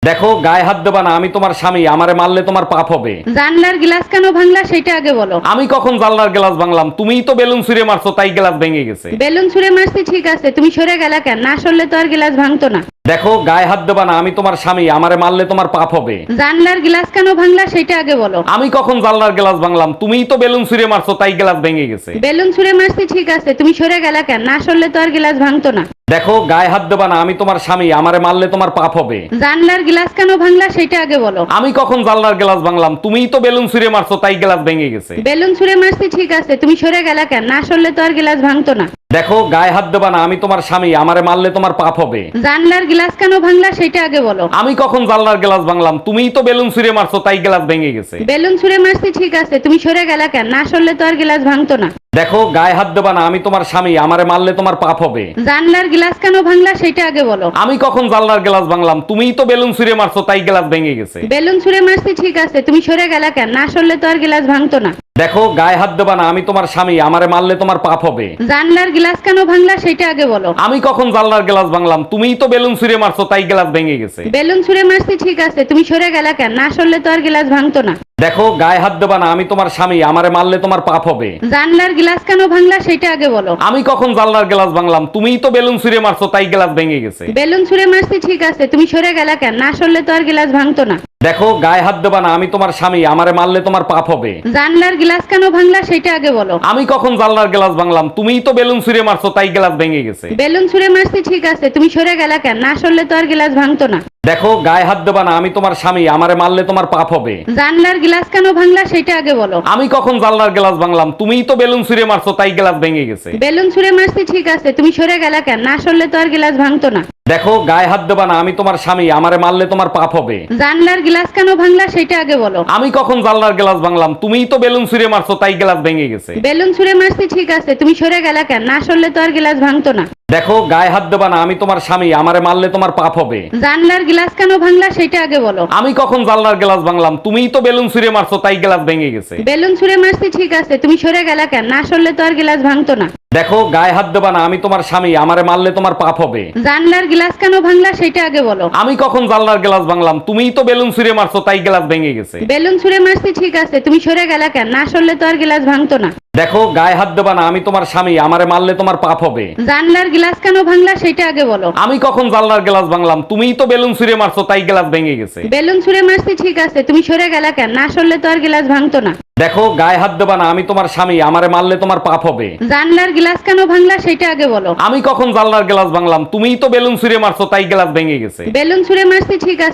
দেখো গায়ে হাত দেবা না, আমি তোমার স্বামী, আমারে মারলে তোমার পাপ হবে। জানলার গ্লাস কেন ভাঙলা সেটা আগে বলো। আমি কখন জানলার গ্লাস ভাঙলাম? তুমিই তো বেলুন ছুঁড়ে মারছো, তাই গ্লাস ভেঙে গেছে। বেলুন ছুঁড়ে মারছি ঠিক আছে, তুমি সরে গেলা কেন? না সরলে তো আর গ্লাস ভাঙতো না। দেখো গায়ে হাত দেবা না, আমি তোমার স্বামী, আমারে মারলে তোমার পাপ হবে। জানলার গ্লাস কেন ভাঙলা সেটা আগে বলো। আমি কখন জানলার গ্লাস ভাঙলাম? তুমিই তো বেলুন ছুঁড়ে মারছো, তাই গ্লাস ভেঙে গেছে। বেলুন ছুঁড়ে মারছি ঠিক আছে, তুমি সরে গেলা কেন? না সরলে তো আর গ্লাস ভাঙতো না। দেখো গায়ে হাত দেবা না, আমি তোমার স্বামী, আমারে মারলে তোমার পাপ হবে। জানলার গ্লাস কেন ভাঙলা সেটা আগে বলো। আমি কখন জানলার গ্লাস ভাঙলাম? তুমিই তো বেলুন ছুঁড়ে মারছো, তাই গ্লাস ভেঙে গেছে। বেলুন ছুঁড়ে মারছি ঠিক আছে, তুমি সরে গেলা কেন? না সরলে তো আর গ্লাস ভাঙতো না। দেখো গায়ে হাত দেবা না, আমি তোমার স্বামী, আমারে মারলে তোমার পাপ হবে। জানলার গ্লাস কেন ভাঙলা সেটা আগে বলো। আমি কখন জানলার গ্লাস ভাঙলাম? তুমিই তো বেলুন ছুঁড়ে মারছো, তাই গ্লাস ভেঙে গেছে। বেলুন ছুঁড়ে মারছি ঠিক আছে, তুমি সরে গেলা কেন? না সরলে তো আর গ্লাস ভাঙতো না। দেখো গায়ে হাত দেবা না, আমি তোমার স্বামী, আমারে মারলে তোমার পাপ হবে। জানলার গ্লাস কেন ভাঙলা সেটা আগে বলো। আমি কখন জানলার গ্লাস ভাঙলাম? তুমিই তো বেলুন ছুঁড়ে মারছো, তাই গ্লাস ভেঙে গেছে। বেলুন ছুঁড়ে মারছি ঠিক আছে, তুমি সরে গেলা কেন? না সরলে তো আর গ্লাস ভাঙতো না। দেখো গায়ে হাত দেবা না, আমি তোমার স্বামী, আমারে মারলে তোমার পাপ হবে। জানলার গ্লাস কেন ভাঙলা সেটা আগে বলো। আমি কখন জানলার গ্লাস ভাঙলাম? তুমিই তো বেলুন ছুঁড়ে মারছো, তাই গ্লাস ভেঙে গেছে। বেলুন ছুঁড়ে মারছি ঠিক আছে, তুমি সরে গেলা কেন? না সরলে তো আর গ্লাস ভাঙতো না। দেখো গায়ে হাত দেবা না, আমি তোমার স্বামী, আমারে মারলে তোমার পাপ হবে। জানলার গ্লাস কেন ভাঙলা সেটা আগে বলো। আমি কখন জানলার গ্লাস ভাঙলাম? তুমিই তো বেলুন ছুঁড়ে মারছো, তাই গ্লাস ভেঙে গেছে। বেলুন ছুঁড়ে মারছি ঠিক আছে, তুমি সরে গেলা কেন? না সরলে তো আর গ্লাস ভাঙতো না। দেখো গায়ে হাত দেবা না, আমি তোমার স্বামী, আমারে মারলে তোমার পাপ হবে। জানলার গ্লাস কেন ভাঙলা সেটা আগে বলো। আমি কখন জানলার গ্লাস ভাঙলাম? তুমিই তো বেলুন ছুঁড়ে মারছো, তাই গ্লাস ভেঙে গেছে। বেলুন ছুঁড়ে মারছি ঠিক আছে, তুমি সরে গেলা কেন? না সরলে তো আর গ্লাস ভাঙতো না। দেখো গায়ে হাত দেবা না, আমি তোমার স্বামী, আমারে মারলে তোমার পাপ হবে। জানলার গ্লাস কেন ভাঙলা সেটা আগে বলো। আমি কখন জানলার গ্লাস ভাঙলাম? তুমিই তো বেলুন ছুঁড়ে মারছো, তাই গ্লাস ভেঙে গেছে। বেলুন ছুঁড়ে মারছি ঠিক আছে, তুমি সরে গেলা কেন? না সরলে তো আর গ্লাস ভাঙতো না। দেখো গায়ে হাত দেবা না, আমি তোমার স্বামী, আমারে মারলে তোমার পাপ হবে। জানলার গ্লাস কেন ভাঙলা সেটা আগে বলো। আমি কখন জানলার গ্লাস ভাঙলাম? তুমিই তো বেলুন ছুঁড়ে মারছো, তাই গ্লাস ভেঙে গেছে। বেলুন ছুঁড়ে মারছি ঠিক আছে, তুমি সরে গেলা কেন? না সরলে তো আর গ্লাস ভাঙতো না। দেখো গায়ে হাত দেবা না, আমি তোমার স্বামী, আমারে মারলে তোমার পাপ হবে। জানলার গ্লাস কেন ভাঙলা সেটা আগে বলো। আমি কখন জানলার গ্লাস ভাঙলাম? তুমিই তো বেলুন ছুঁড়ে মারছো, তাই গ্লাস ভেঙে গেছে। বেলুন ছুঁড়ে মারছি ঠিক আছে, তুমি সরে গেলা কেন? না সরলে তো আর গ্লাস ভাঙতো না। দেখো গায়ে হাত দেবা না, আমি তোমার স্বামী, আমারে মারলে তোমার পাপ হবে। জানলার গ্লাস কেন ভাঙলা সেটা আগে বলো। আমি কখন জানলার গ্লাস ভাঙলাম? তুমিই তো বেলুন ছুঁড়ে মারছো, তাই গ্লাস ভেঙে গেছে। বেলুন ছুঁড়ে মারছি ঠিক আছে, তুমি সরে গেলা কেন? না সরলে তো আর গ্লাস ভাঙতো না। দেখো গায়ে হাত দেবা না, আমি তোমার স্বামী, আমারে মারলে তোমার পাপ হবে। জানলার গ্লাস কেন ভাঙলা সেটা আগে বলো। আমি কখন জানলার গ্লাস ভাঙলাম? তুমিই তো বেলুন ছুঁড়ে মারছো, তাই গ্লাস ভেঙে গেছে। বেলুন ছুঁড়ে মারছি ঠিক আছে, তুমি সরে গেলা কেন? না সরলে তো আর গ্লাস ভাঙতো না। দেখো গায়ে হাত দেবা না, আমি তোমার স্বামী, আমারে মারলে তোমার পাপ হবে। জানলার গ্লাস কেন ভাঙলা সেটা আগে বলো। আমি কখন জানলার গ্লাস ভাঙলাম? তুমিই তো বেলুন ছুঁড়ে মারছো, তাই গ্লাস ভেঙে গেছে। বেলুন ছুঁড়ে মারছি ঠিক আছে।